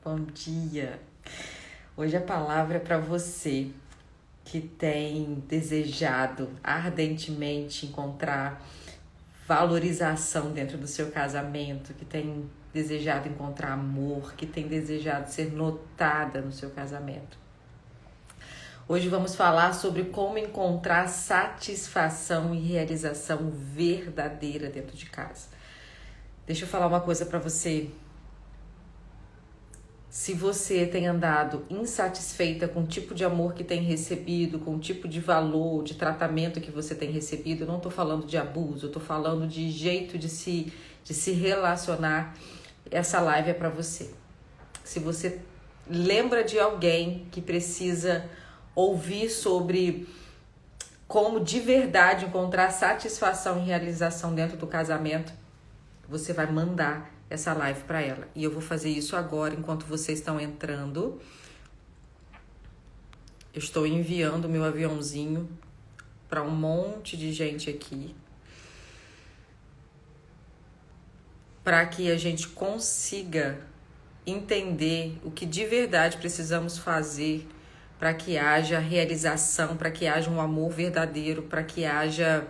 Bom dia! Hoje a palavra é para você que tem desejado ardentemente encontrar valorização dentro do seu casamento, que tem desejado encontrar amor, que tem desejado ser notada no seu casamento. Hoje vamos falar sobre como encontrar satisfação e realização verdadeira dentro de casa. Deixa eu falar uma coisa para você. Se você tem andado insatisfeita com o tipo de amor que tem recebido, com o tipo de valor, de tratamento que você tem recebido, eu não estou falando de abuso, eu estou falando de jeito de se relacionar, essa live é para você. Se você lembra de alguém que precisa ouvir sobre como de verdade encontrar satisfação e realização dentro do casamento, você vai mandar essa live para ela. E eu vou fazer isso agora, enquanto vocês estão entrando. Eu estou enviando meu aviãozinho para um monte de gente aqui, para que a gente consiga entender o que de verdade precisamos fazer para que haja realização, para que haja um amor verdadeiro, para que haja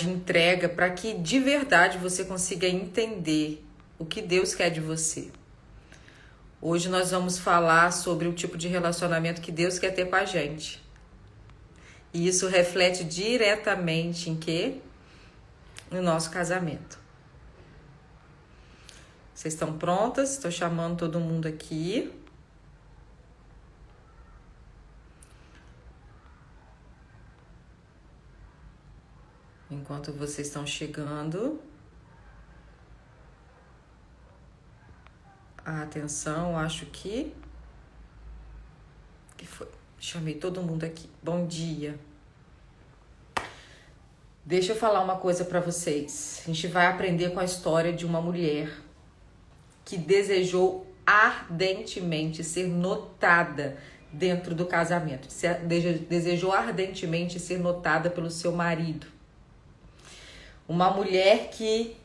entrega, para que de verdade você consiga entender o que Deus quer de você. Hoje nós vamos falar sobre o tipo de relacionamento que Deus quer ter com a gente. E isso reflete diretamente em quê? No nosso casamento. Vocês estão prontas? Estou chamando todo mundo aqui. Enquanto vocês estão chegando, atenção, acho que foi. Chamei todo mundo aqui. Bom dia. Deixa eu falar uma coisa para vocês. A gente vai aprender com a história de uma mulher que desejou ardentemente ser notada dentro do casamento. Desejou ardentemente ser notada pelo seu marido. Uma mulher que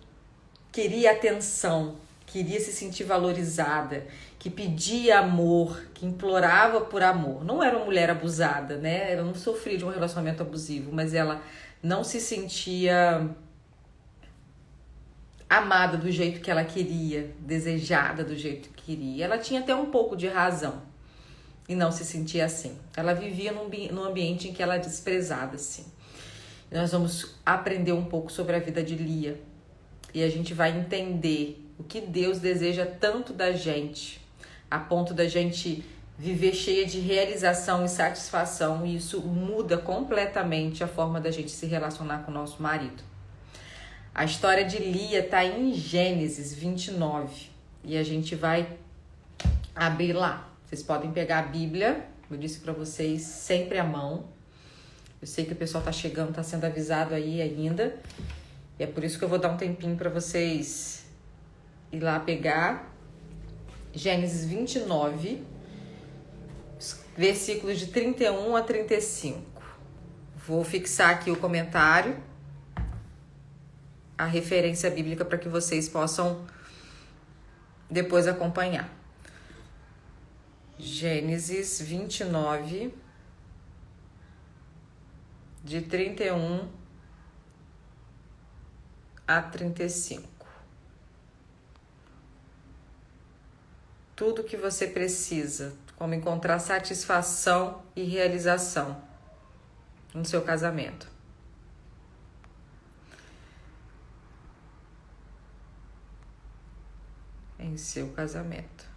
queria atenção, queria se sentir valorizada, que pedia amor, que implorava por amor. Não era uma mulher abusada, né? Ela não sofria de um relacionamento abusivo, mas ela não se sentia amada do jeito que ela queria, desejada do jeito que queria. Ela tinha até um pouco de razão e não se sentia assim. Ela vivia num ambiente em que ela era desprezada, assim. Nós vamos aprender um pouco sobre a vida de Lia e a gente vai entender o que Deus deseja tanto da gente, a ponto da gente viver cheia de realização e satisfação, e isso muda completamente a forma da gente se relacionar com o nosso marido. A história de Lia está em Gênesis 29 e a gente vai abrir lá. Vocês podem pegar a Bíblia, eu disse para vocês, sempre à mão. Eu sei que o pessoal tá chegando, tá sendo avisado aí ainda. E é por isso que eu vou dar um tempinho para vocês ir lá pegar Gênesis 29, versículos de 31 a 35. Vou fixar aqui o comentário, a referência bíblica para que vocês possam depois acompanhar. Gênesis 29, de 31 a 35. Tudo que você precisa, como encontrar satisfação e realização no seu casamento. Em seu casamento.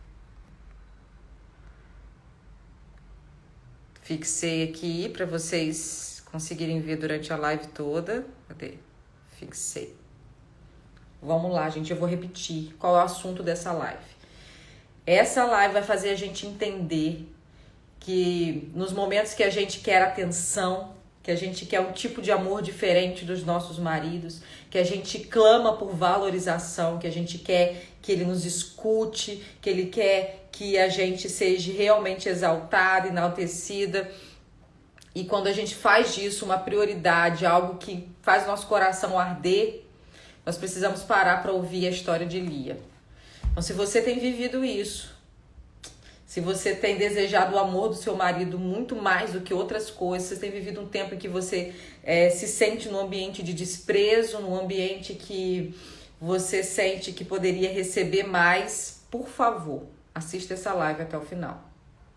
Fixei aqui para vocês conseguirem ver durante a live toda. Cadê? Fixei. Vamos lá, gente. Eu vou repetir qual é o assunto dessa live. Essa live vai fazer a gente entender que nos momentos que a gente quer atenção, que a gente quer um tipo de amor diferente dos nossos maridos, que a gente clama por valorização, que a gente quer que ele nos escute, que ele quer que a gente seja realmente exaltada, enaltecida. E quando a gente faz disso uma prioridade, algo que faz o nosso coração arder, nós precisamos parar para ouvir a história de Lia. Então, se você tem vivido isso, se você tem desejado o amor do seu marido muito mais do que outras coisas, você tem vivido um tempo em que você se sente num ambiente de desprezo, num ambiente que você sente que poderia receber mais, por favor, assista essa live até o final.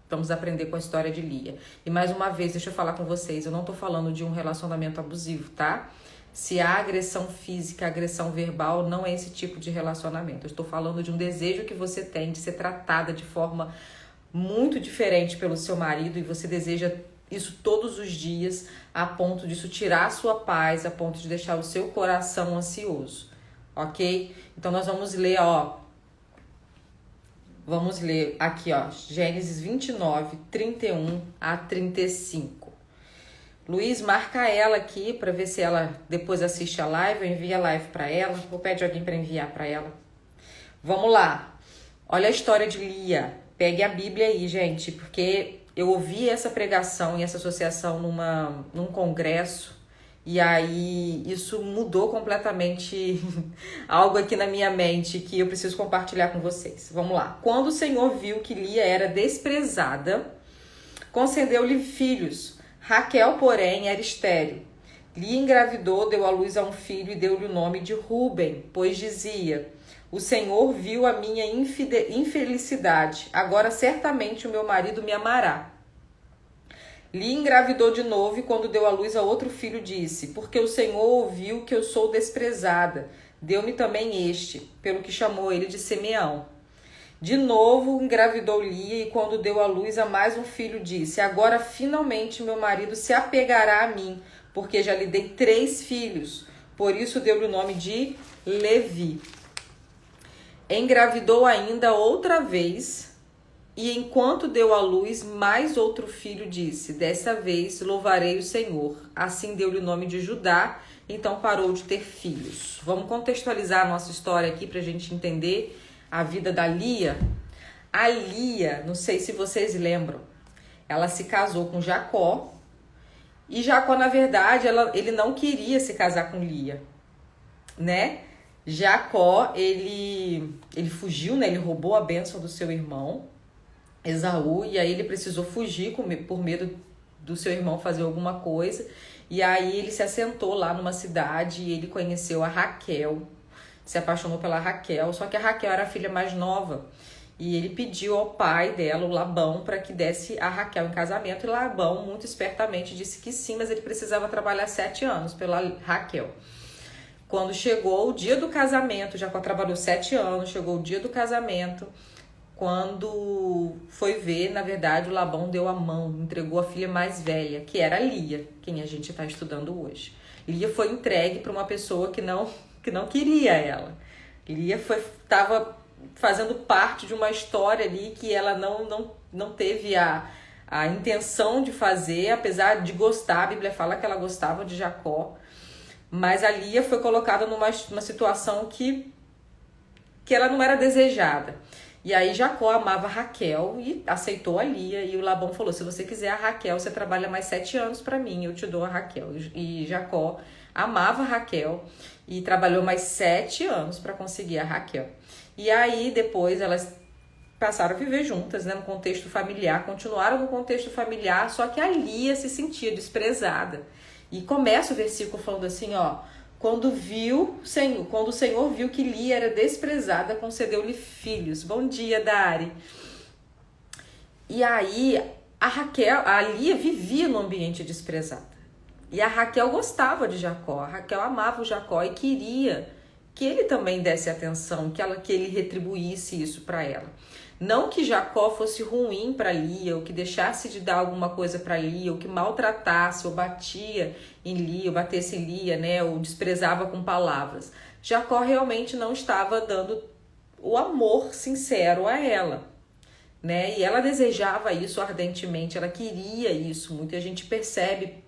Vamos aprender com a história de Lia. E mais uma vez, deixa eu falar com vocês, eu não tô falando de um relacionamento abusivo, tá? Se há agressão física, agressão verbal, não é esse tipo de relacionamento. Eu estou falando de um desejo que você tem de ser tratada de forma muito diferente pelo seu marido e você deseja isso todos os dias, a ponto disso tirar a sua paz, a ponto de deixar o seu coração ansioso, ok? Então nós vamos ler, vamos ler aqui, Gênesis 29, 31 a 35. Luiz, marca ela aqui para ver se ela depois assiste a live, eu envio a live para ela, ou pede alguém para enviar para ela. Vamos lá, olha a história de Lia. Pegue a Bíblia aí, gente, porque eu ouvi essa pregação e essa associação num congresso e aí isso mudou completamente algo aqui na minha mente que eu preciso compartilhar com vocês. Vamos lá. Quando o Senhor viu que Lia era desprezada, concedeu-lhe filhos. Raquel, porém, era estéril. Lia engravidou, deu à luz a um filho e deu-lhe o nome de Ruben, pois dizia: o Senhor viu a minha infelicidade, agora certamente o meu marido me amará. Lia engravidou de novo e quando deu à luz a outro filho disse: porque o Senhor ouviu que eu sou desprezada, deu-me também este, pelo que chamou ele de Simeão. De novo engravidou Lia e quando deu à luz a mais um filho disse: agora finalmente meu marido se apegará a mim, porque já lhe dei 3 filhos. Por isso deu-lhe o nome de Levi. Engravidou ainda outra vez e enquanto deu à luz mais outro filho disse: dessa vez louvarei o Senhor. Assim deu-lhe o nome de Judá, então parou de ter filhos. Vamos contextualizar a nossa história aqui para a gente entender a vida da Lia. A Lia, não sei se vocês lembram, ela se casou com Jacó e Jacó, na verdade, ele não queria se casar com Lia, né? Jacó, ele fugiu, né? Ele roubou a bênção do seu irmão, Esaú, e aí ele precisou fugir por medo do seu irmão fazer alguma coisa. E aí ele se assentou lá numa cidade e ele conheceu a Raquel, se apaixonou pela Raquel, só que a Raquel era a filha mais nova. E ele pediu ao pai dela, o Labão, para que desse a Raquel em casamento. E Labão, muito espertamente, disse que sim, mas ele precisava trabalhar 7 anos pela Raquel. Quando chegou o dia do casamento, Jacó trabalhou 7 anos, chegou o dia do casamento, quando foi ver, na verdade, o Labão deu a mão, entregou a filha mais velha, que era Lia, quem a gente está estudando hoje. Lia foi entregue para uma pessoa que não queria ela. Lia estava fazendo parte de uma história ali que ela não teve a intenção de fazer, apesar de gostar. A Bíblia fala que ela gostava de Jacó, mas a Lia foi colocada numa situação que ela não era desejada. E aí Jacó amava Raquel e aceitou a Lia. E o Labão falou: se você quiser a Raquel, você trabalha mais 7 anos para mim, eu te dou a Raquel. E Jacó amava Raquel e trabalhou mais 7 anos para conseguir a Raquel. E aí depois elas passaram a viver juntas, né, no contexto familiar, continuaram no contexto familiar, só que a Lia se sentia desprezada. E começa o versículo falando assim, quando o Senhor viu que Lia era desprezada, concedeu-lhe filhos. Bom dia, Dari. E aí a Lia vivia num ambiente desprezado. E a Raquel gostava de Jacó, a Raquel amava o Jacó e queria que ele também desse atenção, que ele retribuísse isso para ela. Não que Jacó fosse ruim para Lia, ou que deixasse de dar alguma coisa para Lia, ou que maltratasse, ou batia em Lia, ou batesse em Lia, né, ou desprezava com palavras. Jacó realmente não estava dando o amor sincero a ela, né? E ela desejava isso ardentemente, ela queria isso muito, e a gente percebe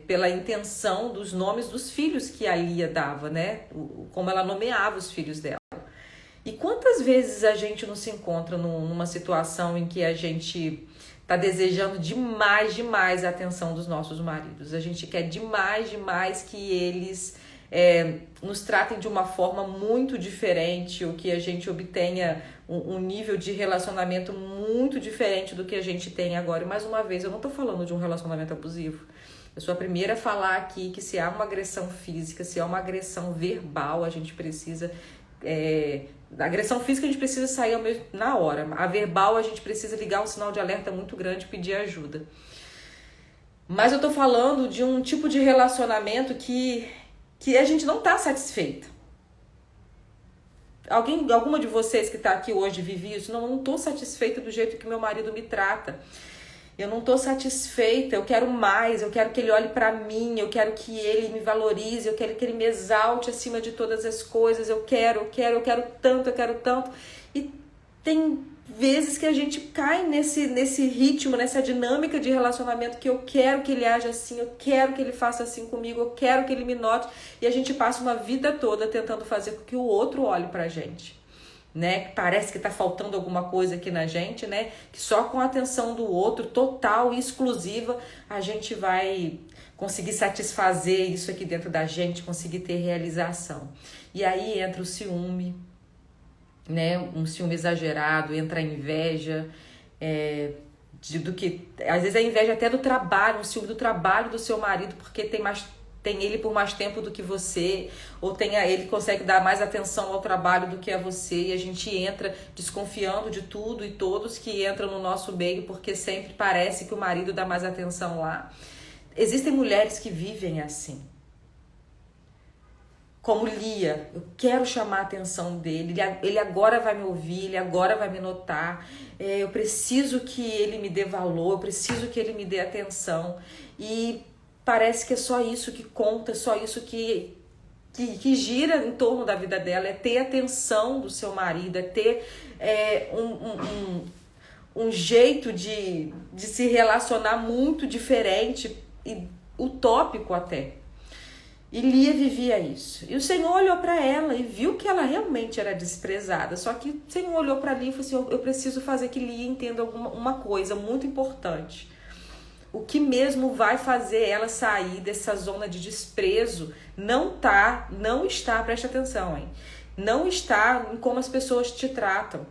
pela intenção dos nomes dos filhos que a Lia dava, né? Como ela nomeava os filhos dela. E quantas vezes a gente não se encontra numa situação em que a gente está desejando demais a atenção dos nossos maridos. A gente quer demais que eles nos tratem de uma forma muito diferente, ou que a gente obtenha um nível de relacionamento muito diferente do que a gente tem agora. E mais uma vez, eu não estou falando de um relacionamento abusivo. Eu sou a primeira a falar aqui que se há uma agressão física, se há uma agressão verbal, a gente precisa... Da agressão física a gente precisa sair na hora. A verbal a gente precisa ligar um sinal de alerta muito grande e pedir ajuda. Mas eu tô falando de um tipo de relacionamento que a gente não tá satisfeita. Alguma de vocês que tá aqui hoje vive isso? Não tô satisfeita do jeito que meu marido me trata. Eu não tô satisfeita, eu quero mais, eu quero que ele olhe pra mim, eu quero que ele me valorize, eu quero que ele me exalte acima de todas as coisas, eu quero tanto. E tem vezes que a gente cai nesse ritmo, nessa dinâmica de relacionamento que eu quero que ele age assim, eu quero que ele faça assim comigo, eu quero que ele me note, e a gente passa uma vida toda tentando fazer com que o outro olhe pra gente. Né? Parece que tá faltando alguma coisa aqui na gente, né? Que só com a atenção do outro, total e exclusiva, a gente vai conseguir satisfazer isso aqui dentro da gente, conseguir ter realização. E aí entra o ciúme, né? Um ciúme exagerado, entra a inveja, do que às vezes a inveja até do trabalho, um ciúme do trabalho do seu marido, porque tem ele por mais tempo do que você, ou ele consegue dar mais atenção ao trabalho do que a você, e a gente entra desconfiando de tudo e todos que entram no nosso meio, porque sempre parece que o marido dá mais atenção lá. Existem mulheres que vivem assim. Como Lia, eu quero chamar a atenção dele, ele agora vai me ouvir, ele agora vai me notar, eu preciso que ele me dê valor, eu preciso que ele me dê atenção, e parece que é só isso que conta, só isso que gira em torno da vida dela, é ter atenção do seu marido, é ter um jeito de se relacionar muito diferente e utópico até. E Lia vivia isso. E o Senhor olhou para ela e viu que ela realmente era desprezada. Só que o Senhor olhou para Lia e falou assim, eu preciso fazer que Lia entenda uma coisa muito importante. O que mesmo vai fazer ela sair dessa zona de desprezo não está, preste atenção, hein? Não está em como as pessoas te tratam.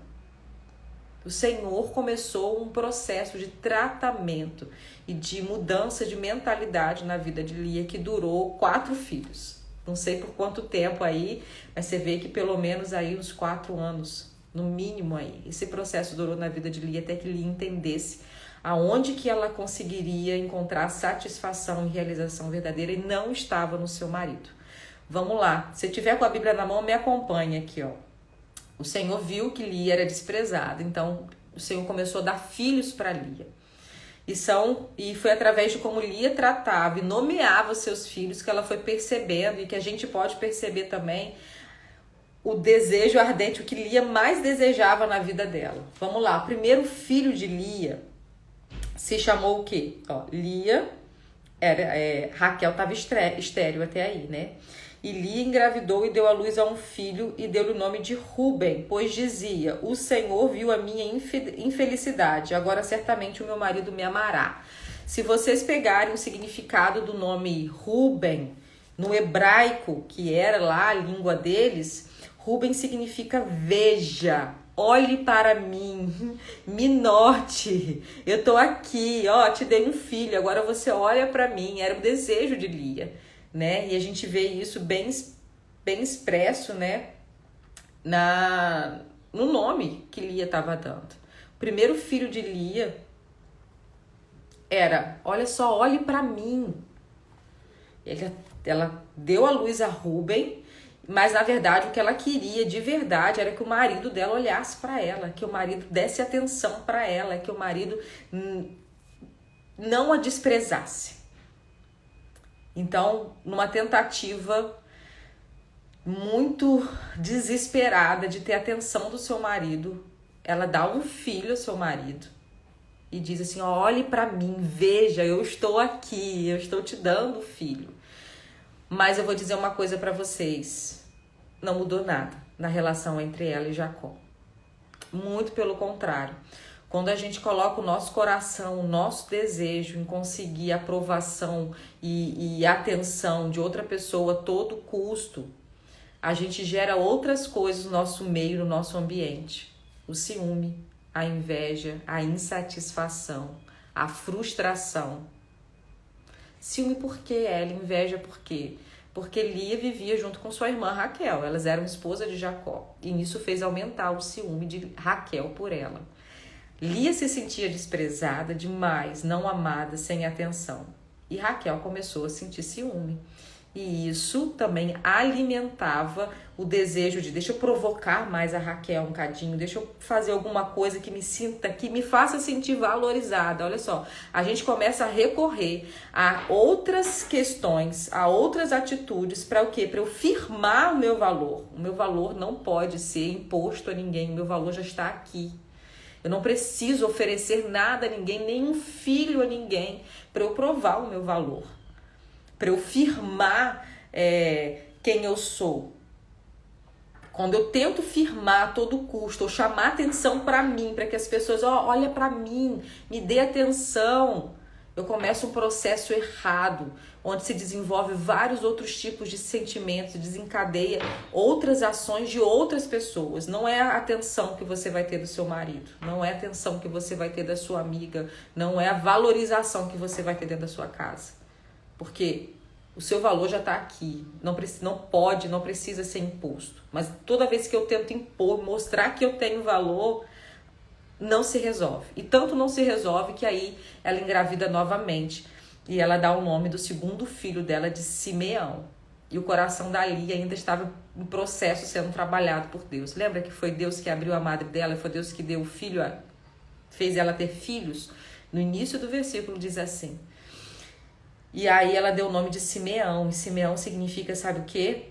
O Senhor começou um processo de tratamento e de mudança de mentalidade na vida de Lia, que durou 4 filhos. Não sei por quanto tempo aí, mas você vê que pelo menos aí uns 4 anos, no mínimo aí. Esse processo durou na vida de Lia até que Lia entendesse aonde que ela conseguiria encontrar satisfação e realização verdadeira, e não estava no seu marido. Vamos lá, se tiver com a Bíblia na mão, me acompanhe aqui, ó. O Senhor viu que Lia era desprezada, então o Senhor começou a dar filhos para Lia. E foi através de como Lia tratava e nomeava os seus filhos que ela foi percebendo, e que a gente pode perceber também o desejo ardente, o que Lia mais desejava na vida dela. Vamos lá, o primeiro filho de Lia se chamou o quê? Ó, Lia, Raquel estava estéril até aí, né? E Lia engravidou e deu à luz a um filho e deu-lhe o nome de Ruben, pois dizia, o Senhor viu a minha infelicidade, agora certamente o meu marido me amará. Se vocês pegarem o significado do nome Ruben, no hebraico, que era lá a língua deles, Ruben significa veja, olhe para mim, me note, eu tô aqui, ó, te dei um filho, agora você olha para mim. Era o desejo de Lia, né? E a gente vê isso bem expresso, né? No nome que Lia estava dando. O primeiro filho de Lia era, olha só, olhe para mim. Ela deu à luz a Ruben, mas na verdade o que ela queria de verdade era que o marido dela olhasse para ela, que o marido desse atenção para ela, que o marido não a desprezasse. Então, numa tentativa muito desesperada de ter atenção do seu marido, ela dá um filho ao seu marido e diz assim, olhe para mim, veja, eu estou aqui, eu estou te dando o filho. Mas eu vou dizer uma coisa para vocês, não mudou nada na relação entre ela e Jacó. Muito pelo contrário. Quando a gente coloca o nosso coração, o nosso desejo em conseguir aprovação e atenção de outra pessoa a todo custo, a gente gera outras coisas no nosso meio, no nosso ambiente. O ciúme, a inveja, a insatisfação, a frustração. Ciúme por quê, Ela? Inveja por quê? Porque Lia vivia junto com sua irmã Raquel. Elas eram esposa de Jacó. E isso fez aumentar o ciúme de Raquel por ela. Lia se sentia desprezada demais, não amada, sem atenção. E Raquel começou a sentir ciúme. E isso também alimentava o desejo de deixa eu provocar mais a Raquel um bocadinho, deixa eu fazer alguma coisa que me faça sentir valorizada. Olha só, a gente começa a recorrer a outras questões, a outras atitudes para o quê? Para eu firmar o meu valor. O meu valor não pode ser imposto a ninguém, o meu valor já está aqui. Eu não preciso oferecer nada a ninguém, nem um filho a ninguém, para eu provar o meu valor, para eu firmar quem eu sou. Quando eu tento firmar a todo custo, ou chamar atenção para mim, para que as pessoas, olha para mim, me dê atenção, eu começo um processo errado, onde se desenvolve vários outros tipos de sentimentos, desencadeia outras ações de outras pessoas. Não é a atenção que você vai ter do seu marido, não é a atenção que você vai ter da sua amiga, não é a valorização que você vai ter dentro da sua casa. Porque o seu valor já está aqui, não precisa ser imposto. Mas toda vez que eu tento impor, mostrar que eu tenho valor, não se resolve. E tanto não se resolve que aí ela engravida novamente. E ela dá o nome do segundo filho dela de Simeão. E o coração da Lia ainda estava em processo sendo trabalhado por Deus. Lembra que foi Deus que abriu a madre dela, foi Deus que deu o filho, fez ela ter filhos? No início do versículo diz assim. E aí ela deu o nome de Simeão. E Simeão significa, sabe o quê?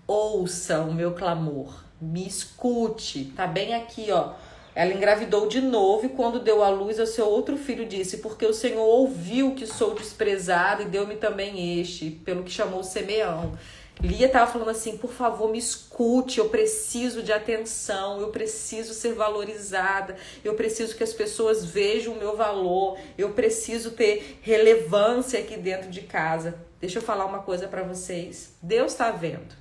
Ouça o meu clamor, me escute. Tá bem aqui, ó. Ela engravidou de novo e quando deu à luz ao seu outro filho disse, porque o Senhor ouviu que sou desprezada e deu-me também este, pelo que chamou Simeão. Lia estava falando assim, por favor, me escute, eu preciso de atenção, eu preciso ser valorizada, eu preciso que as pessoas vejam o meu valor, eu preciso ter relevância aqui dentro de casa. Deixa eu falar uma coisa para vocês, Deus está vendo.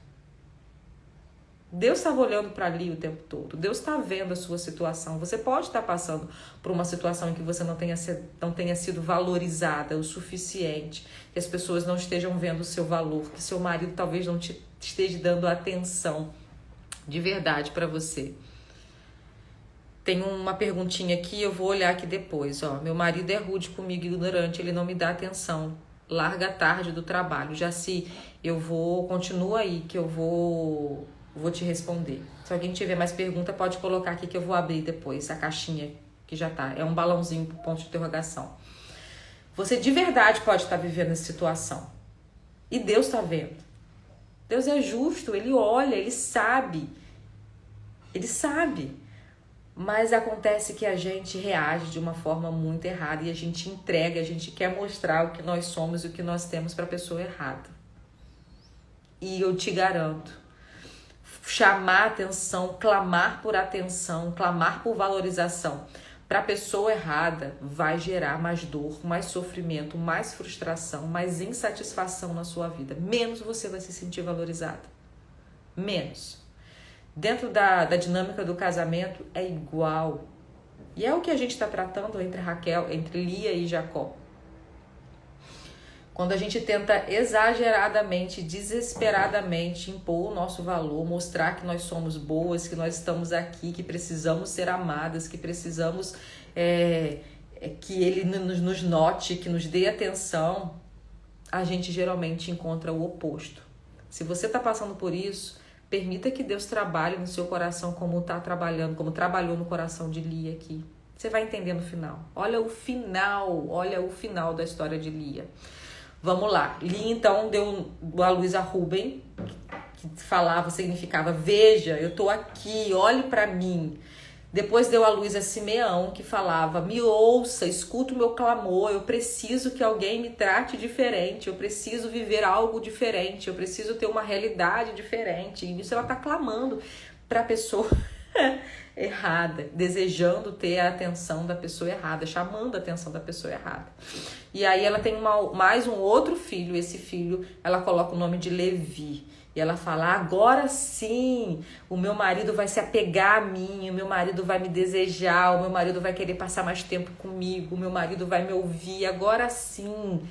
Deus estava olhando para ali o tempo todo. Deus está vendo a sua situação. Você pode estar passando por uma situação em que você não tenha sido valorizada o suficiente, que as pessoas não estejam vendo o seu valor, que seu marido talvez não te esteja dando atenção de verdade para você. Tem uma perguntinha aqui, eu vou olhar aqui depois. Ó, meu marido é rude comigo, ignorante, ele não me dá atenção. Larga a tarde do trabalho. Jaci, continua aí que eu vou te responder. Se alguém tiver mais pergunta, pode colocar aqui que eu vou abrir depois a caixinha que já tá. É um balãozinho pro ponto de interrogação. Você de verdade pode estar vivendo essa situação. E Deus tá vendo. Deus é justo, Ele olha, Ele sabe. Ele sabe. Mas acontece que a gente reage de uma forma muito errada e a gente entrega, a gente quer mostrar o que nós somos e o que nós temos para a pessoa errada. E eu te garanto, chamar atenção, clamar por valorização para a pessoa errada vai gerar mais dor, mais sofrimento, mais frustração, mais insatisfação na sua vida. Menos você vai se sentir valorizada. Menos. Dentro da dinâmica do casamento é igual. E é o que a gente está tratando entre Lia e Jacó. Quando a gente tenta exageradamente, desesperadamente impor o nosso valor, mostrar que nós somos boas, que nós estamos aqui, que precisamos ser amadas, que precisamos que Ele nos note, que nos dê atenção, a gente geralmente encontra o oposto. Se você está passando por isso, permita que Deus trabalhe no seu coração como está trabalhando, como trabalhou no coração de Lia aqui. Você vai entender no final. Olha o final da história de Lia. Vamos lá. Lia, então, deu à luz a Rúben, que significava, veja, eu tô aqui, olhe para mim. Depois deu à luz a Simeão, que falava, me ouça, escuta o meu clamor, eu preciso que alguém me trate diferente, eu preciso viver algo diferente, eu preciso ter uma realidade diferente. E nisso ela tá clamando para a pessoa errada, desejando ter a atenção da pessoa errada, chamando a atenção da pessoa errada. E aí ela tem mais um outro filho, esse filho ela coloca o nome de Levi. E ela fala, agora sim, o meu marido vai se apegar a mim, o meu marido vai me desejar, o meu marido vai querer passar mais tempo comigo, o meu marido vai me ouvir, agora sim.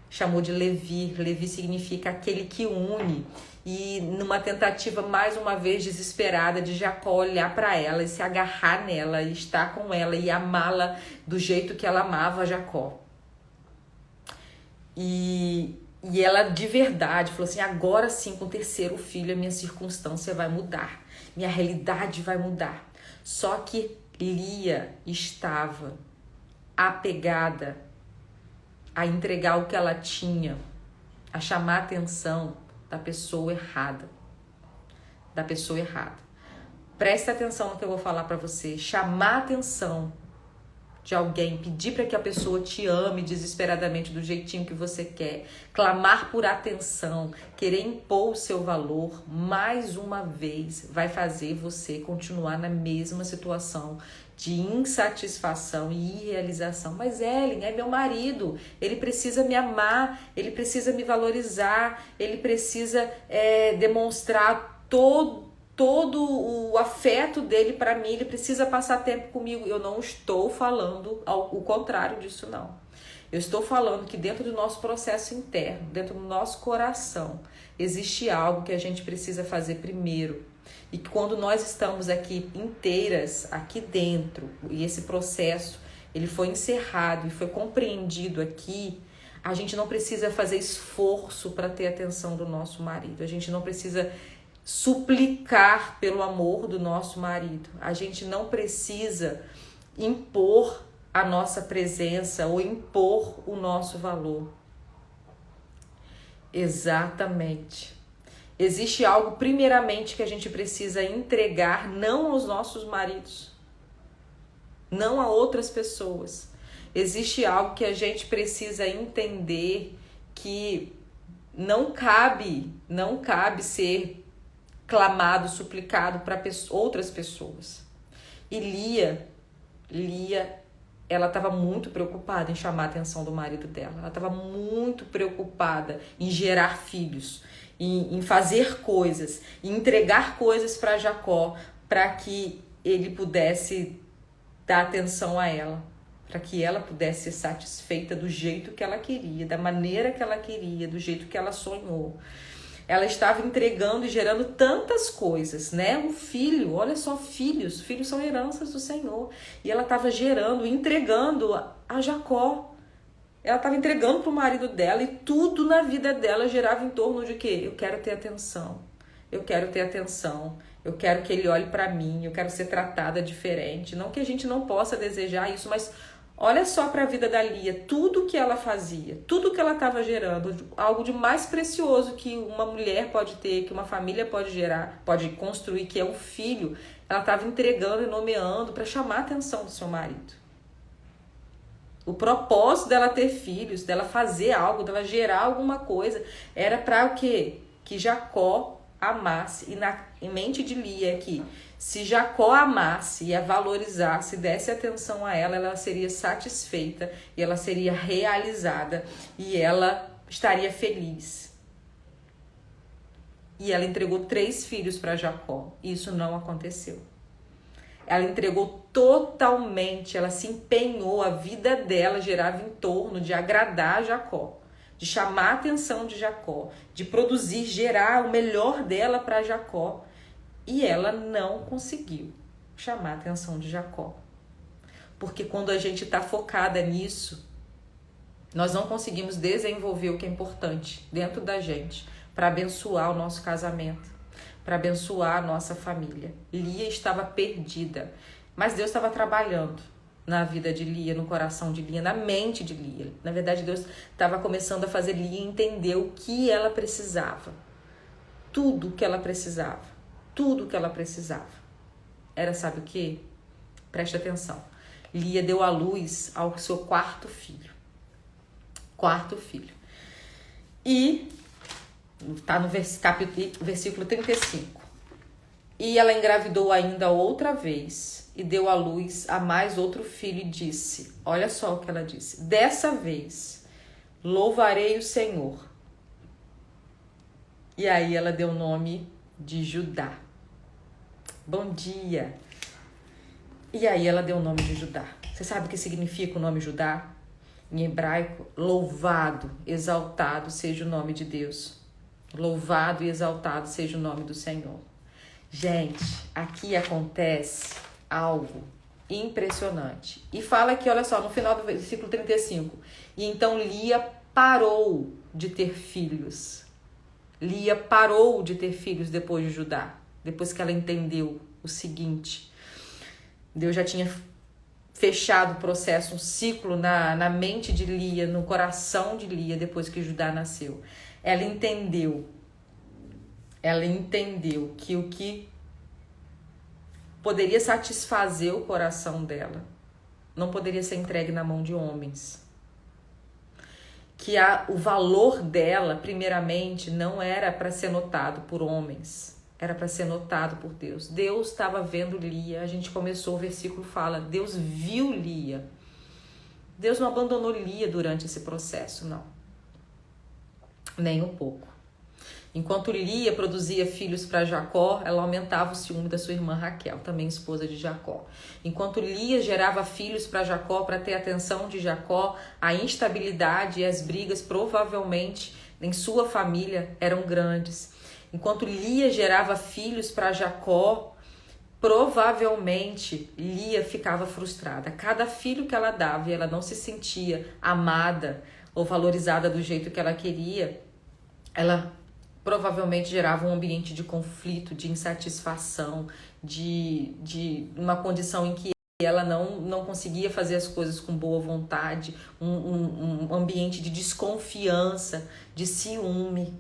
Chamou de Levi. Levi significa aquele que une. E numa tentativa, mais uma vez, desesperada de Jacó olhar para ela e se agarrar nela e estar com ela e amá-la do jeito que ela amava Jacó. E ela de verdade falou assim, agora sim, com o terceiro filho, a minha circunstância vai mudar. Minha realidade vai mudar. Só que Lia estava apegada a entregar o que ela tinha, a chamar a atenção da pessoa errada. Da pessoa errada. Presta atenção no que eu vou falar para você. Chamar a atenção de alguém, pedir para que a pessoa te ame desesperadamente do jeitinho que você quer, clamar por atenção, querer impor o seu valor, mais uma vez vai fazer você continuar na mesma situação de insatisfação e irrealização. Mas Ellen, é meu marido, ele precisa me amar, ele precisa me valorizar, ele precisa demonstrar todo o afeto dele para mim, ele precisa passar tempo comigo. Eu não estou falando o contrário disso, não. Eu estou falando que dentro do nosso processo interno, dentro do nosso coração, existe algo que a gente precisa fazer primeiro. E que quando nós estamos aqui inteiras, aqui dentro, e esse processo ele foi encerrado e foi compreendido aqui, a gente não precisa fazer esforço para ter a atenção do nosso marido. A gente não precisa suplicar pelo amor do nosso marido. A gente não precisa impor a nossa presença ou impor o nosso valor. Exatamente. Existe algo primeiramente que a gente precisa entregar, não aos nossos maridos, não a outras pessoas. Existe algo que a gente precisa entender que não cabe ser clamado, suplicado para outras pessoas. E Lia, ela estava muito preocupada em chamar a atenção do marido dela. Ela estava muito preocupada em gerar filhos, em fazer coisas, em entregar coisas para Jacó, para que ele pudesse dar atenção a ela, para que ela pudesse ser satisfeita do jeito que ela queria, da maneira que ela queria, do jeito que ela sonhou. Ela estava entregando e gerando tantas coisas, né? Um filho, olha só, filhos são heranças do Senhor. E ela estava gerando, entregando a Jacó. Ela estava entregando para o marido dela e tudo na vida dela girava em torno de quê? Eu quero ter atenção, eu quero ter atenção, eu quero que ele olhe para mim, eu quero ser tratada diferente. Não que a gente não possa desejar isso, mas olha só para a vida da Lia, tudo que ela fazia, tudo que ela estava gerando, algo de mais precioso que uma mulher pode ter, que uma família pode gerar, pode construir, que é um filho, ela estava entregando e nomeando para chamar a atenção do seu marido. O propósito dela ter filhos, dela fazer algo, dela gerar alguma coisa, era para o quê? Que Jacó amasse. E na mente de Lia é que se Jacó amasse e a valorizasse, desse atenção a ela, ela seria satisfeita e ela seria realizada e ela estaria feliz. E ela entregou 3 filhos para Jacó. Isso não aconteceu. Ela entregou totalmente, ela se empenhou, a vida dela girava em torno de agradar Jacó, de chamar a atenção de Jacó, de produzir, gerar o melhor dela para Jacó. E ela não conseguiu chamar a atenção de Jacó. Porque quando a gente está focada nisso, nós não conseguimos desenvolver o que é importante dentro da gente para abençoar o nosso casamento, para abençoar a nossa família. Lia estava perdida, mas Deus estava trabalhando na vida de Lia, no coração de Lia, na mente de Lia. Na verdade, Deus estava começando a fazer Lia entender o que ela precisava. Tudo que ela precisava. Tudo que ela precisava. Era, sabe o quê? Preste atenção. Lia deu à luz ao seu 4º filho. 4º filho. E está no versículo 35. E ela engravidou ainda outra vez e deu à luz a mais outro filho e disse, olha só o que ela disse, dessa vez louvarei o Senhor. E aí ela deu o nome de Judá. Bom dia. E aí ela deu o nome de Judá. Você sabe o que significa o nome Judá? Em hebraico, louvado, exaltado seja o nome de Deus. Louvado e exaltado seja o nome do Senhor. Gente, aqui acontece algo impressionante. E fala aqui, olha só, no final do versículo 35. E então Lia parou de ter filhos. Lia parou de ter filhos depois de Judá. Depois que ela entendeu o seguinte. Deus já tinha fechado o processo, um ciclo na mente de Lia, no coração de Lia, depois que Judá nasceu. Ela entendeu que o que poderia satisfazer o coração dela não poderia ser entregue na mão de homens. Que o valor dela, primeiramente, não era para ser notado por homens, era para ser notado por Deus. Deus estava vendo Lia, a gente começou, o versículo fala, Deus viu Lia. Deus não abandonou Lia durante esse processo, não. Nem um pouco. Enquanto Lia produzia filhos para Jacó, ela aumentava o ciúme da sua irmã Raquel, também esposa de Jacó. Enquanto Lia gerava filhos para Jacó, para ter a atenção de Jacó, a instabilidade e as brigas provavelmente em sua família eram grandes. Enquanto Lia gerava filhos para Jacó, provavelmente Lia ficava frustrada. Cada filho que ela dava e ela não se sentia amada ou valorizada do jeito que ela queria, ela provavelmente gerava um ambiente de conflito, de insatisfação, de uma condição em que ela não conseguia fazer as coisas com boa vontade, um ambiente de desconfiança, de ciúme.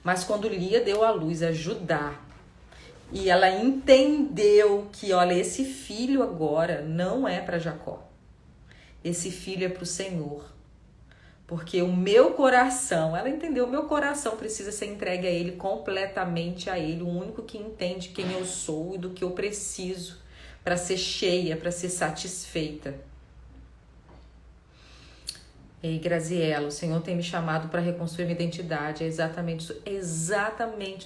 Mas quando Lia deu à luz a Judá, e ela entendeu que, olha, esse filho agora não é para Jacó, esse filho é para o Senhor. Porque o meu coração, ela entendeu, o meu coração precisa ser entregue a Ele, completamente a Ele, o único que entende quem eu sou e do que eu preciso para ser cheia, para ser satisfeita. Ei, Graziela, o Senhor tem me chamado para reconstruir minha identidade, é exatamente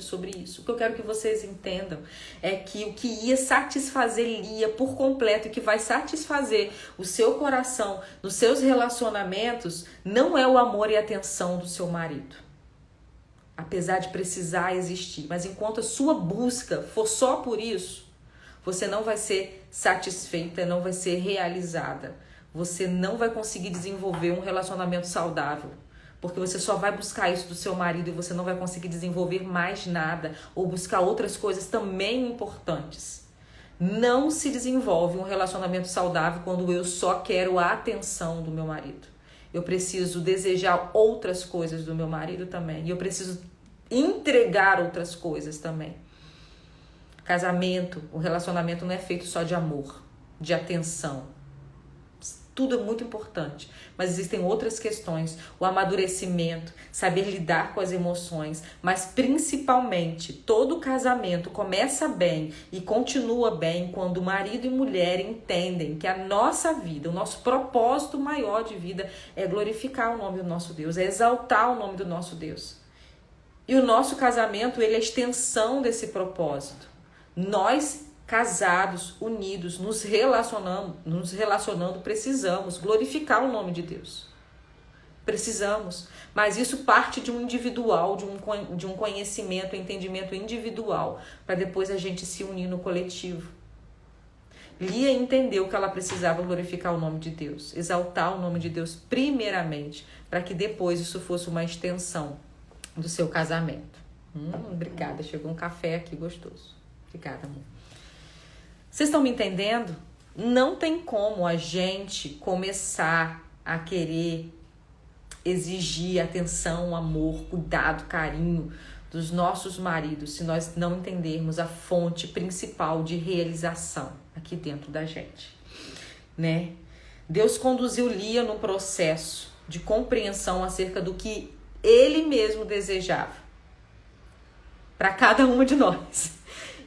sobre isso. O que eu quero que vocês entendam é que o que ia satisfazer Lia por completo, e que vai satisfazer o seu coração nos seus relacionamentos, não é o amor e a atenção do seu marido. Apesar de precisar existir, mas enquanto a sua busca for só por isso, você não vai ser satisfeita, não vai ser realizada. Você não vai conseguir desenvolver um relacionamento saudável, porque você só vai buscar isso do seu marido e você não vai conseguir desenvolver mais nada ou buscar outras coisas também importantes. Não se desenvolve um relacionamento saudável quando eu só quero a atenção do meu marido. Eu preciso desejar outras coisas do meu marido também, e eu preciso entregar outras coisas também. Casamento, o relacionamento não é feito só de amor, de atenção. Tudo é muito importante, mas existem outras questões, o amadurecimento, saber lidar com as emoções, mas principalmente todo casamento começa bem e continua bem quando marido e mulher entendem que a nossa vida, o nosso propósito maior de vida é glorificar o nome do nosso Deus, é exaltar o nome do nosso Deus. E o nosso casamento, ele é a extensão desse propósito. Nós casados, unidos, nos relacionando, precisamos glorificar o nome de Deus. Precisamos. Mas isso parte de um individual, de um conhecimento, entendimento individual, para depois a gente se unir no coletivo. Lia entendeu que ela precisava glorificar o nome de Deus, exaltar o nome de Deus primeiramente, para que depois isso fosse uma extensão do seu casamento. Obrigada, chegou um café aqui gostoso. Obrigada, amor. Vocês estão me entendendo? Não tem como a gente começar a querer exigir atenção, amor, cuidado, carinho dos nossos maridos se nós não entendermos a fonte principal de realização aqui dentro da gente, né? Deus conduziu Lia no processo de compreensão acerca do que Ele mesmo desejava para cada uma de nós.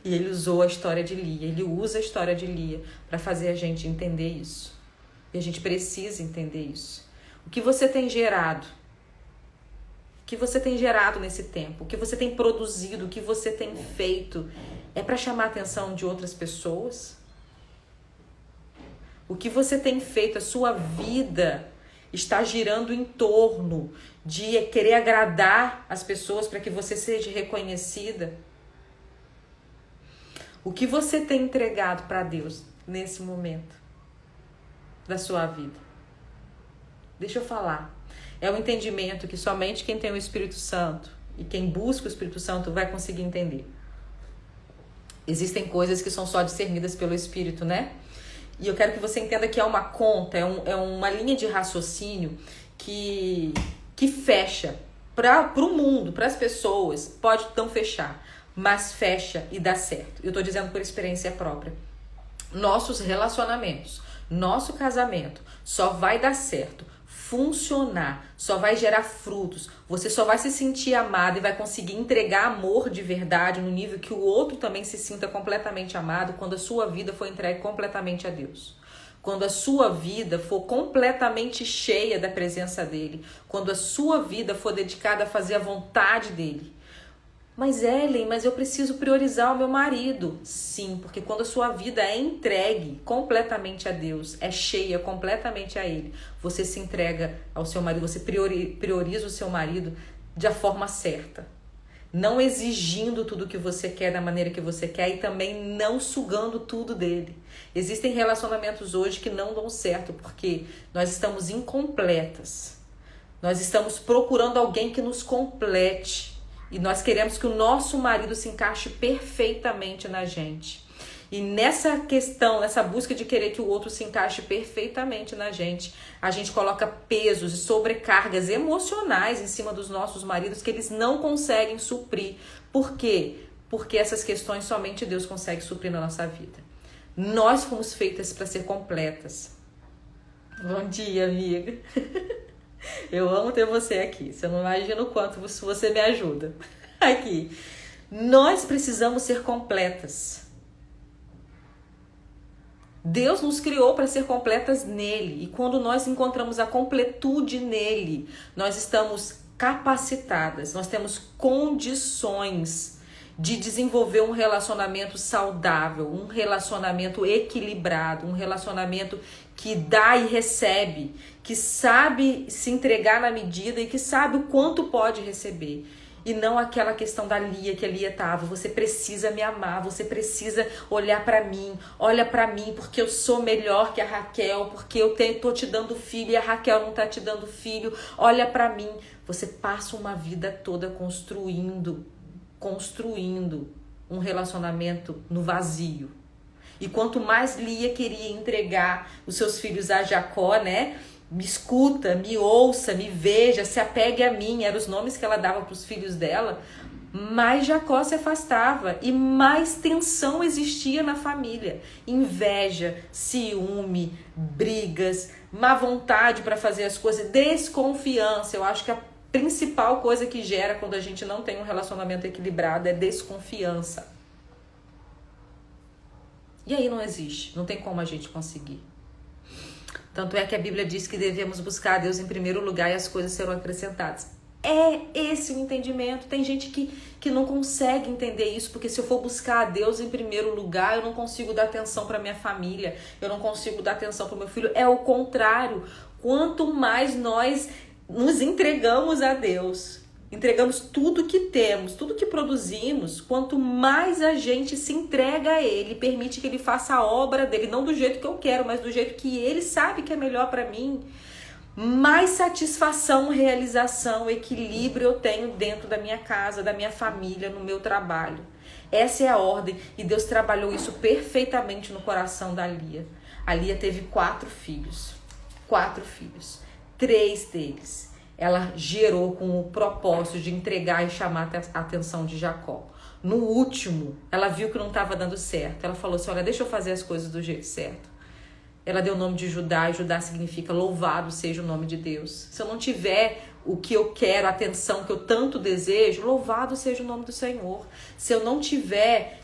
E ele usou a história de Lia, ele usa a história de Lia para fazer a gente entender isso. E a gente precisa entender isso. O que você tem gerado? O que você tem gerado nesse tempo? O que você tem produzido? O que você tem feito? É para chamar a atenção de outras pessoas? O que você tem feito? A sua vida está girando em torno de querer agradar as pessoas para que você seja reconhecida? O que você tem entregado para Deus nesse momento da sua vida? Deixa eu falar. É um entendimento que somente quem tem o Espírito Santo e quem busca o Espírito Santo vai conseguir entender. Existem coisas que são só discernidas pelo Espírito, né? E eu quero que você entenda que é uma conta, é uma linha de raciocínio que fecha para o mundo, para as pessoas. Pode não fechar, mas fecha e dá certo. Eu estou dizendo por experiência própria. Nossos relacionamentos, nosso casamento só vai dar certo, funcionar, só vai gerar frutos. Você só vai se sentir amado e vai conseguir entregar amor de verdade no nível que o outro também se sinta completamente amado quando a sua vida for entregue completamente a Deus. Quando a sua vida for completamente cheia da presença dele. Quando a sua vida for dedicada a fazer a vontade dele. Mas Ellen, eu preciso priorizar o meu marido. Sim, porque quando a sua vida é entregue completamente a Deus, é cheia completamente a Ele, você se entrega ao seu marido, você prioriza o seu marido da forma certa. Não exigindo tudo o que você quer da maneira que você quer e também não sugando tudo dele. Existem relacionamentos hoje que não dão certo porque nós estamos incompletas. Nós estamos procurando alguém que nos complete. E nós queremos que o nosso marido se encaixe perfeitamente na gente. E nessa questão, nessa busca de querer que o outro se encaixe perfeitamente na gente, a gente coloca pesos e sobrecargas emocionais em cima dos nossos maridos que eles não conseguem suprir. Por quê? Porque essas questões somente Deus consegue suprir na nossa vida. Nós fomos feitas para ser completas. Bom dia, amiga. Eu amo ter você aqui. Você não imagina o quanto você me ajuda. Aqui. Nós precisamos ser completas. Deus nos criou para ser completas nele. E quando nós encontramos a completude nele, nós estamos capacitadas. Nós temos condições de desenvolver um relacionamento saudável, um relacionamento equilibrado, um relacionamento que dá e recebe, que sabe se entregar na medida e que sabe o quanto pode receber. E não aquela questão da Lia, que a Lia tava, você precisa me amar, você precisa olhar pra mim, olha pra mim, porque eu sou melhor que a Raquel, porque eu tô te dando filho e a Raquel não tá te dando filho, olha pra mim. Você passa uma vida toda construindo um relacionamento no vazio. E quanto mais Lia queria entregar os seus filhos a Jacó, né? Me escuta, me ouça, me veja, se apegue a mim, eram os nomes que ela dava para os filhos dela, mais Jacó se afastava e mais tensão existia na família. Inveja, ciúme, brigas, má vontade para fazer as coisas, desconfiança. Eu acho que a principal coisa que gera quando a gente não tem um relacionamento equilibrado é desconfiança. E aí não existe, não tem como a gente conseguir. Tanto é que a Bíblia diz que devemos buscar a Deus em primeiro lugar e as coisas serão acrescentadas. É esse o entendimento. Tem gente que não consegue entender isso, porque se eu for buscar a Deus em primeiro lugar, eu não consigo dar atenção para minha família, eu não consigo dar atenção para o meu filho. É o contrário. Quanto mais nós nos entregamos a Deus, entregamos tudo que temos, tudo que produzimos, quanto mais a gente se entrega a Ele, permite que Ele faça a obra dele, não do jeito que eu quero, mas do jeito que Ele sabe que é melhor para mim, mais satisfação, realização, equilíbrio eu tenho dentro da minha casa, da minha família, no meu trabalho. Essa é a ordem e Deus trabalhou isso perfeitamente no coração da Lia. A Lia teve 4 filhos. 4 filhos. 3 deles ela gerou com o propósito de entregar e chamar a atenção de Jacó. No último, ela viu que não estava dando certo. Ela falou assim, olha, deixa eu fazer as coisas do jeito certo. Ela deu o nome de Judá, e Judá significa louvado seja o nome de Deus. Se eu não tiver o que eu quero, a atenção que eu tanto desejo, louvado seja o nome do Senhor. Se eu não tiver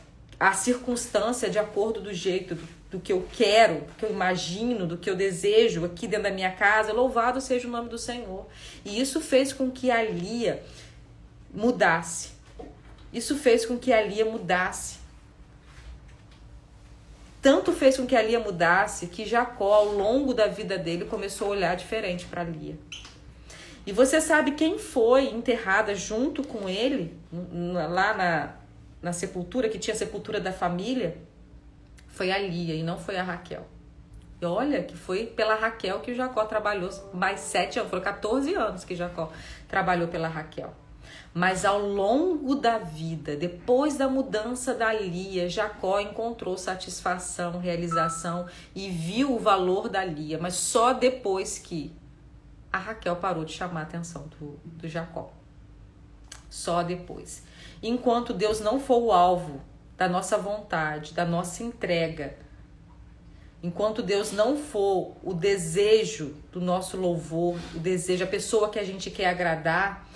a circunstância de acordo do jeito do que eu quero, do que eu imagino, do que eu desejo aqui dentro da minha casa. Louvado seja o nome do Senhor. E isso fez com que a Lia mudasse. Isso fez com que a Lia mudasse. Tanto fez com que a Lia mudasse que Jacó, ao longo da vida dele, começou a olhar diferente para Lia. E você sabe quem foi enterrada junto com ele, lá na sepultura, que tinha a sepultura da família? Foi a Lia e não foi a Raquel. E olha que foi pela Raquel que o Jacó trabalhou mais 7 anos, foram 14 anos que Jacó trabalhou pela Raquel. Mas ao longo da vida, depois da mudança da Lia, Jacó encontrou satisfação, realização e viu o valor da Lia, mas só depois que a Raquel parou de chamar a atenção do Jacó. Só depois. Enquanto Deus não for o alvo da nossa vontade, da nossa entrega, enquanto Deus não for o desejo do nosso louvor, o desejo, a pessoa que a gente quer agradar,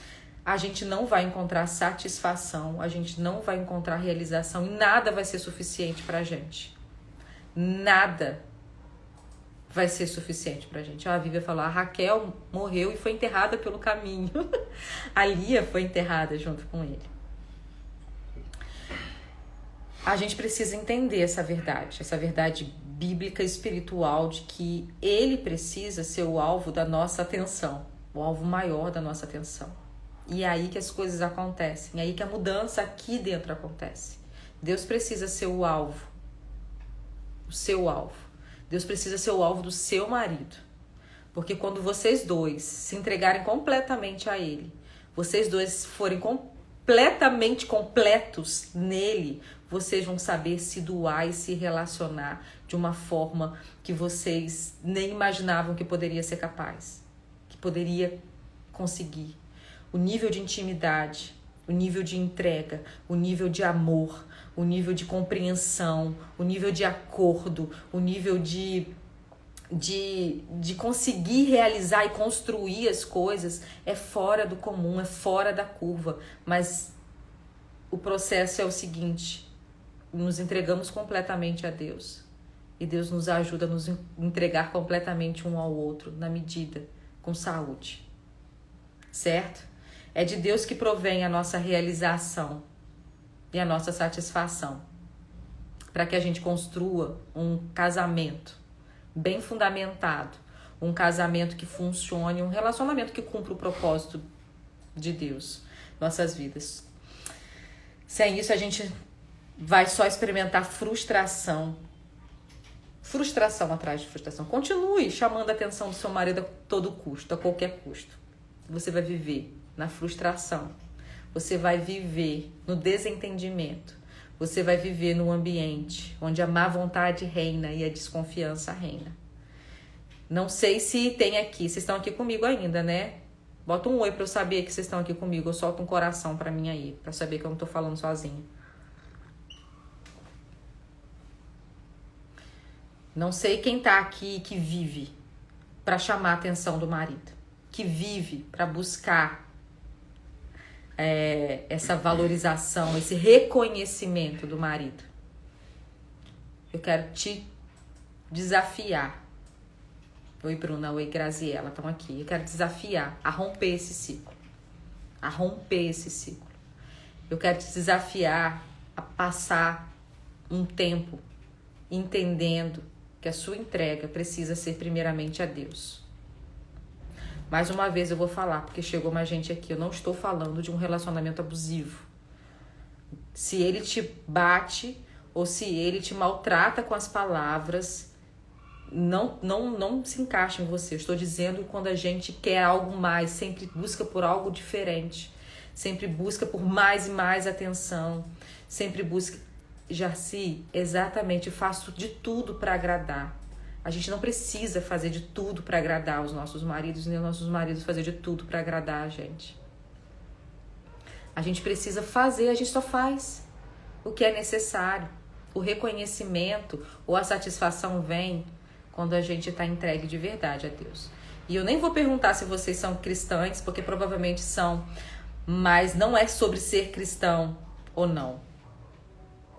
a gente não vai encontrar satisfação, a gente não vai encontrar realização e nada vai ser suficiente pra gente. Nada vai ser suficiente pra gente. A Vívia falou, a Raquel morreu e foi enterrada pelo caminho. A Lia foi enterrada junto com ele. A gente precisa entender essa verdade bíblica espiritual de que ele precisa ser o alvo da nossa atenção, o alvo maior da nossa atenção. E é aí que as coisas acontecem, é aí que a mudança aqui dentro acontece. Deus precisa ser o alvo, o seu alvo. Deus precisa ser o alvo do seu marido. Porque quando vocês dois se entregarem completamente a ele, vocês dois forem completamente completos nele, vocês vão saber se doar e se relacionar de uma forma que vocês nem imaginavam que poderia ser capaz, que poderia conseguir. O nível de intimidade, o nível de entrega, o nível de amor, o nível de compreensão, o nível de acordo, o nível de conseguir realizar e construir as coisas é fora do comum, é fora da curva. Mas o processo é o seguinte, nos entregamos completamente a Deus. E Deus nos ajuda a nos entregar completamente um ao outro, na medida, com saúde. Certo? É de Deus que provém a nossa realização e a nossa satisfação, para que a gente construa um casamento bem fundamentado, um casamento que funcione, um relacionamento que cumpra o propósito de Deus em nossas vidas. Sem isso, a gente vai só experimentar frustração atrás de frustração. Continue chamando a atenção do seu marido a todo custo, a qualquer custo. Você vai viver na frustração, você vai viver no desentendimento, você vai viver num ambiente onde a má vontade reina e a desconfiança reina. Não sei se tem aqui, vocês estão aqui comigo ainda, né? Bota um oi pra eu saber que vocês estão aqui comigo, eu solto um coração pra mim aí, pra saber que eu não tô falando sozinho. Não sei quem tá aqui que vive pra chamar a atenção do marido, que vive pra buscar essa valorização, esse reconhecimento do marido. Eu quero te desafiar. Oi, Bruna. Oi, Graziela. Estão aqui. Eu quero desafiar a romper esse ciclo. A romper esse ciclo. Eu quero te desafiar a passar um tempo entendendo que a sua entrega precisa ser primeiramente a Deus. Mais uma vez eu vou falar, porque chegou mais gente aqui. Eu não estou falando de um relacionamento abusivo. Se ele te bate ou se ele te maltrata com as palavras, não se encaixa em você. Eu estou dizendo quando a gente quer algo mais, sempre busca por algo diferente, sempre busca por mais e mais atenção, sempre busca... Jaci, exatamente, faço de tudo para agradar. A gente não precisa fazer de tudo para agradar os nossos maridos, nem os nossos maridos fazer de tudo para agradar a gente. A gente precisa fazer, a gente só faz o que é necessário. O reconhecimento ou a satisfação vem quando a gente está entregue de verdade a Deus. E eu nem vou perguntar se vocês são cristãs, porque provavelmente são, mas não é sobre ser cristão ou não.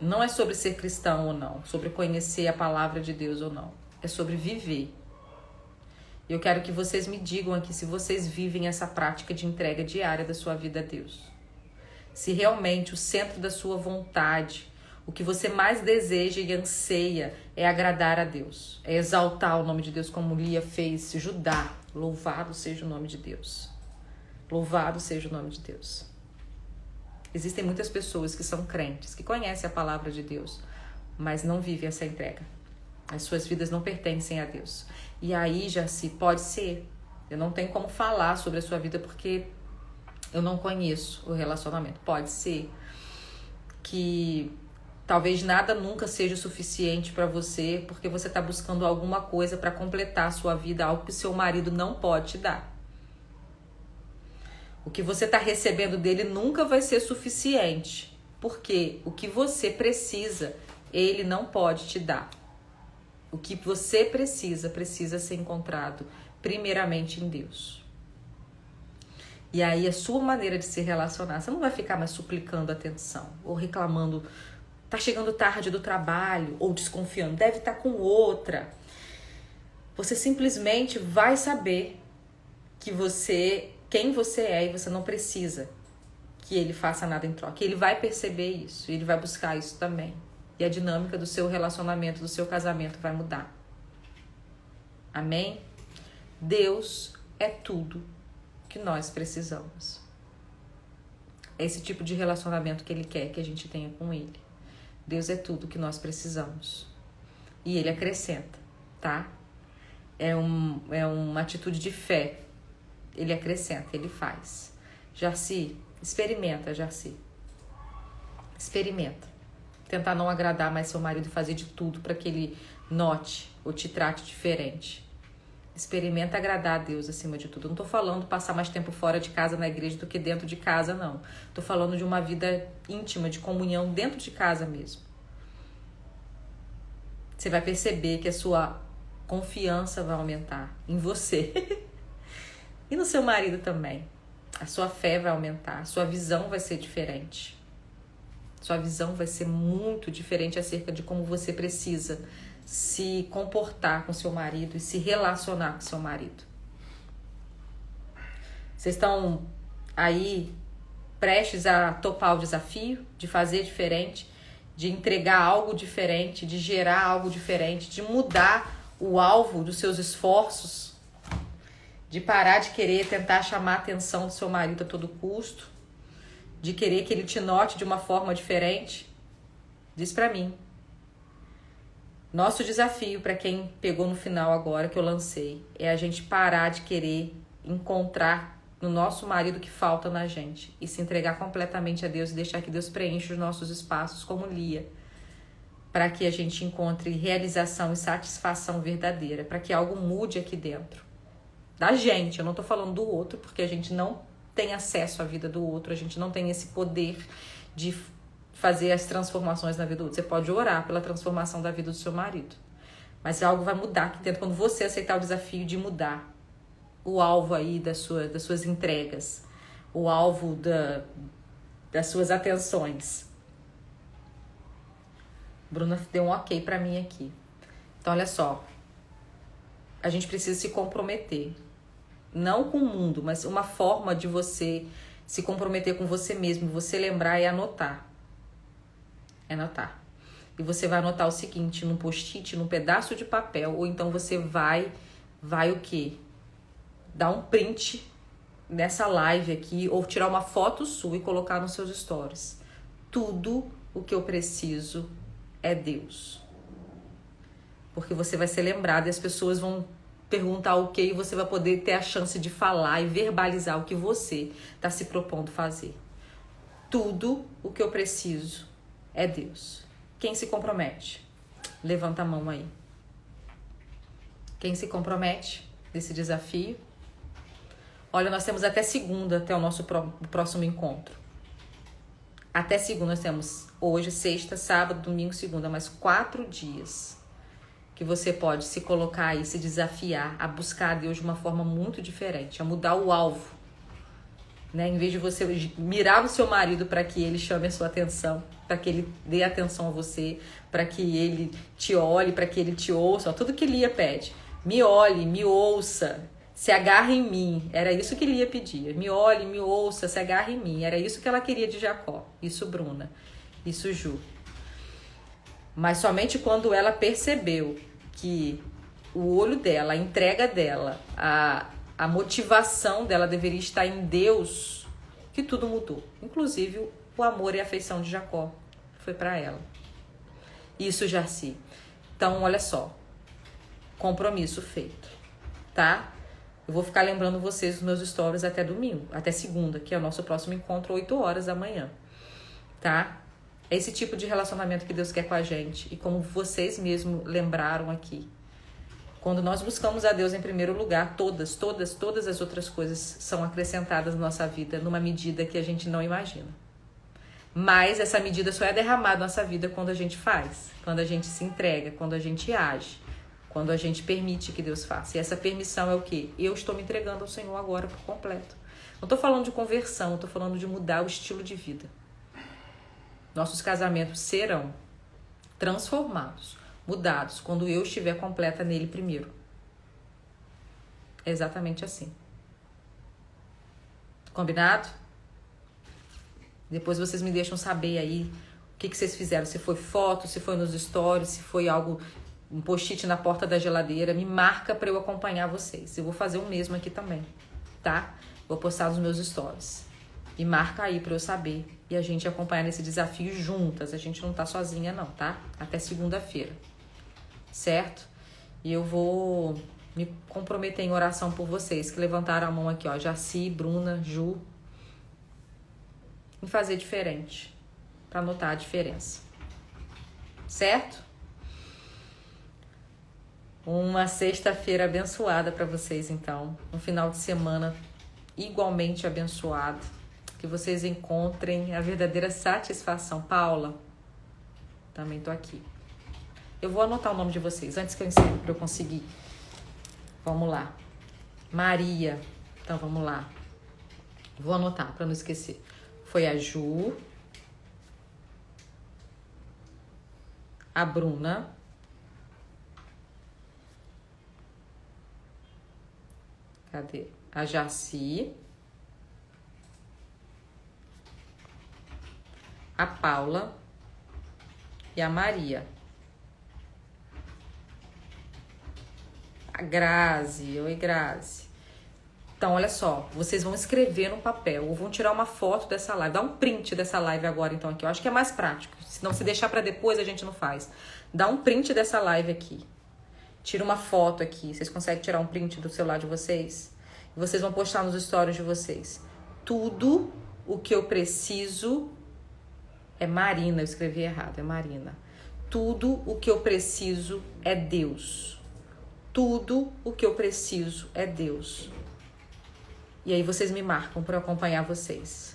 Não é sobre ser cristão ou não, sobre conhecer a palavra de Deus ou não. É sobre viver. E eu quero que vocês me digam aqui se vocês vivem essa prática de entrega diária da sua vida a Deus. Se realmente o centro da sua vontade, o que você mais deseja e anseia é agradar a Deus, é exaltar o nome de Deus como Lia fez, Judá. Louvado seja o nome de Deus. Louvado seja o nome de Deus. Existem muitas pessoas que são crentes, que conhecem a palavra de Deus, mas não vivem essa entrega. As suas vidas não pertencem a Deus. E aí, Jaci, pode ser. Eu não tenho como falar sobre a sua vida porque eu não conheço o relacionamento. Pode ser que talvez nada nunca seja o suficiente para você porque você está buscando alguma coisa para completar a sua vida, algo que seu marido não pode te dar. O que você está recebendo dele nunca vai ser suficiente, porque o que você precisa, ele não pode te dar. O que você precisa ser encontrado primeiramente em Deus. E aí a sua maneira de se relacionar, você não vai ficar mais suplicando atenção, ou reclamando, tá chegando tarde do trabalho, ou desconfiando, deve estar com outra. Você simplesmente vai saber que quem você é e você não precisa que ele faça nada em troca. Ele vai perceber isso, ele vai buscar isso também. E a dinâmica do seu relacionamento, do seu casamento vai mudar. Amém? Deus é tudo que nós precisamos. É esse tipo de relacionamento que ele quer que a gente tenha com ele. Deus é tudo que nós precisamos. E ele acrescenta, tá? É uma atitude de fé. Ele acrescenta, ele faz. Jaci, experimenta, Jaci. Experimenta. Tentar não agradar mais seu marido e fazer de tudo para que ele note ou te trate diferente. Experimenta agradar a Deus acima de tudo. Eu não tô falando passar mais tempo fora de casa na igreja do que dentro de casa, não. Tô falando de uma vida íntima, de comunhão dentro de casa mesmo. Você vai perceber que a sua confiança vai aumentar em você. E no seu marido também. A sua fé vai aumentar, a sua visão vai ser diferente. Sua visão vai ser muito diferente acerca de como você precisa se comportar com seu marido e se relacionar com seu marido. Vocês estão aí prestes a topar o desafio de fazer diferente, de entregar algo diferente, de gerar algo diferente, de mudar o alvo dos seus esforços, de parar de querer tentar chamar a atenção do seu marido a todo custo, de querer que ele te note de uma forma diferente. Diz pra mim. Nosso desafio para quem pegou no final agora que eu lancei é a gente parar de querer encontrar no nosso marido o que falta na gente e se entregar completamente a Deus e deixar que Deus preencha os nossos espaços como Lia, para que a gente encontre realização e satisfação verdadeira, para que algo mude aqui dentro da gente. Eu não tô falando do outro, porque a gente não tem acesso à vida do outro, a gente não tem esse poder de fazer as transformações na vida do outro. Você pode orar pela transformação da vida do seu marido, mas algo vai mudar aqui dentro quando você aceitar o desafio de mudar o alvo aí das suas entregas, o alvo das suas atenções. Bruna deu um ok pra mim aqui. Então olha só, a gente precisa se comprometer. Não com o mundo, mas uma forma de você se comprometer com você mesmo, você lembrar é anotar. É anotar. E você vai anotar o seguinte, num post-it, num pedaço de papel, ou então você vai o quê? Dar um print nessa live aqui, ou tirar uma foto sua e colocar nos seus stories. Tudo o que eu preciso é Deus. Porque você vai ser lembrado e as pessoas vão perguntar o que e você vai poder ter a chance de falar e verbalizar o que você está se propondo fazer. Tudo o que eu preciso é Deus. Quem se compromete? Levanta a mão aí. Quem se compromete nesse desafio? Olha, nós temos até segunda, até o nosso próximo encontro. Até segunda nós temos hoje, sexta, sábado, domingo, segunda, mais 4 dias que você pode se colocar aí, se desafiar a buscar a Deus de uma forma muito diferente, a mudar o alvo né? Em vez de você mirar no seu marido para que ele chame a sua atenção, para que ele dê atenção a você, para que ele te olhe, para que ele te ouça, ó, tudo que Lia pede. Me olhe, me ouça, se agarre em mim. Era isso que Lia pedia. Me olhe, me ouça, se agarre em mim. Era isso que ela queria de Jacó. Isso Bruna. Isso Ju. Mas somente quando ela percebeu que o olho dela, a entrega dela, a motivação dela deveria estar em Deus, que tudo mudou. Inclusive o amor e a afeição de Jacó foi para ela. Isso, Jarci. Então, olha só. Compromisso feito, tá? Eu vou ficar lembrando vocês dos meus stories até domingo, até segunda, que é o nosso próximo encontro, 8 horas da manhã, tá? É esse tipo de relacionamento que Deus quer com a gente. E como vocês mesmos lembraram aqui, quando nós buscamos a Deus em primeiro lugar, todas as outras coisas são acrescentadas na nossa vida numa medida que a gente não imagina. Mas essa medida só é derramada na nossa vida quando a gente faz, quando a gente se entrega, quando a gente age, quando a gente permite que Deus faça. E essa permissão é o quê? Eu estou me entregando ao Senhor agora por completo. Não estou falando de conversão, estou falando de mudar o estilo de vida. Nossos casamentos serão transformados, mudados, quando eu estiver completa nele primeiro. É exatamente assim. Combinado? Depois vocês me deixam saber aí o que vocês fizeram. Se foi foto, se foi nos stories, se foi algo, um post-it na porta da geladeira. Me marca para eu acompanhar vocês. Eu vou fazer o mesmo aqui também, tá? Vou postar nos meus stories. Me marca aí para eu saber e a gente acompanhar nesse desafio juntas. A gente não tá sozinha não, tá? Até segunda-feira, certo? E eu vou me comprometer em oração por vocês que levantaram a mão aqui, ó. Jaci, Bruna, Ju. Em fazer diferente, para notar a diferença, certo? Uma sexta-feira abençoada para vocês, então, um final de semana igualmente abençoado, que vocês encontrem a verdadeira satisfação. Paula, também tô aqui. Eu vou anotar o nome de vocês antes que eu encerre para eu conseguir. Vamos lá. Maria, então vamos lá. Vou anotar para não esquecer. Foi a Ju, a Bruna, cadê? A Jaci, a Paula e a Maria. A Grazi, oi Grazi. Então, olha só, vocês vão escrever no papel ou vão tirar uma foto dessa live. Dá um print dessa live agora, então, aqui. Eu acho que é mais prático. Se não se deixar para depois, a gente não faz. Dá um print dessa live aqui. Tira uma foto aqui. Vocês conseguem tirar um print do celular de vocês? E vocês vão postar nos stories de vocês. Tudo o que eu preciso... É Marina, eu escrevi errado, é Marina. Tudo o que eu preciso é Deus. Tudo o que eu preciso é Deus. E aí vocês me marcam para eu acompanhar vocês.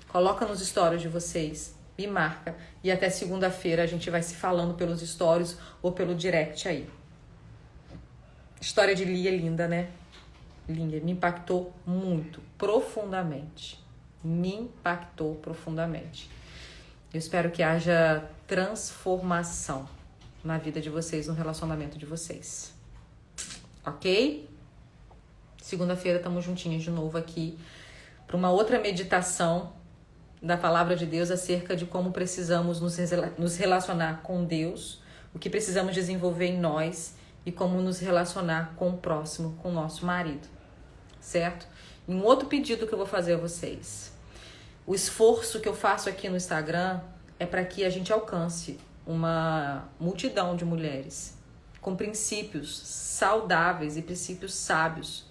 Coloca nos stories de vocês, me marca. E até segunda-feira a gente vai se falando pelos stories ou pelo direct aí. História de Lia é linda, né? Linda, me impactou muito, profundamente. Me impactou profundamente. Eu espero que haja transformação na vida de vocês, no relacionamento de vocês. Ok? Segunda-feira estamos juntinhos de novo aqui para uma outra meditação da Palavra de Deus acerca de como precisamos nos relacionar com Deus, o que precisamos desenvolver em nós e como nos relacionar com o próximo, com o nosso marido, certo? E um outro pedido que eu vou fazer a vocês. O esforço que eu faço aqui no Instagram é para que a gente alcance uma multidão de mulheres com princípios saudáveis e princípios sábios,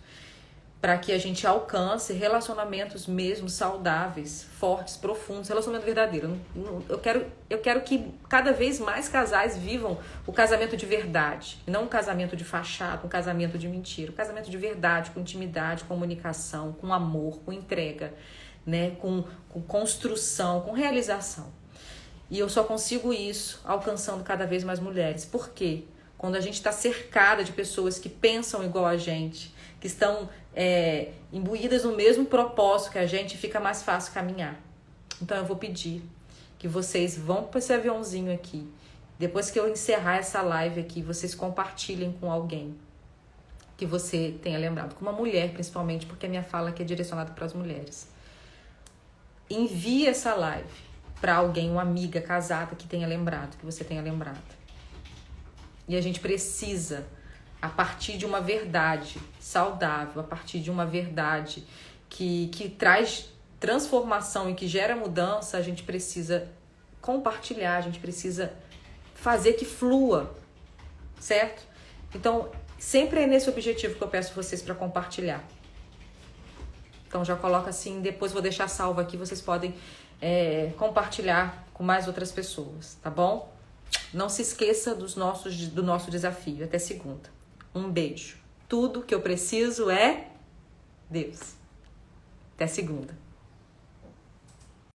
para que a gente alcance relacionamentos mesmo saudáveis, fortes, profundos, relacionamento verdadeiro. Eu quero que cada vez mais casais vivam o casamento de verdade, e não um casamento de fachada, um casamento de mentira, um casamento de verdade, com intimidade, comunicação, com amor, com entrega, né? com construção, com realização. E eu só consigo isso alcançando cada vez mais mulheres. Por quê? Quando a gente está cercada de pessoas que pensam igual a gente, que estão imbuídas no mesmo propósito que a gente, fica mais fácil caminhar. Então eu vou pedir que vocês vão para esse aviãozinho aqui. Depois que eu encerrar essa live aqui, vocês compartilhem com alguém que você tenha lembrado. Com uma mulher, principalmente, porque a minha fala aqui é direcionada para as mulheres. Envie essa live para alguém, uma amiga casada que tenha lembrado, que você tenha lembrado. E a gente precisa, a partir de uma verdade saudável, a partir de uma verdade que traz transformação e que gera mudança, a gente precisa compartilhar, a gente precisa fazer que flua, certo? Então, sempre é nesse objetivo que eu peço vocês para compartilhar. Então, já coloca assim, depois vou deixar salvo aqui, vocês podem compartilhar com mais outras pessoas, tá bom? Não se esqueça do nosso desafio. Até segunda. Um beijo. Tudo que eu preciso é Deus. Até segunda.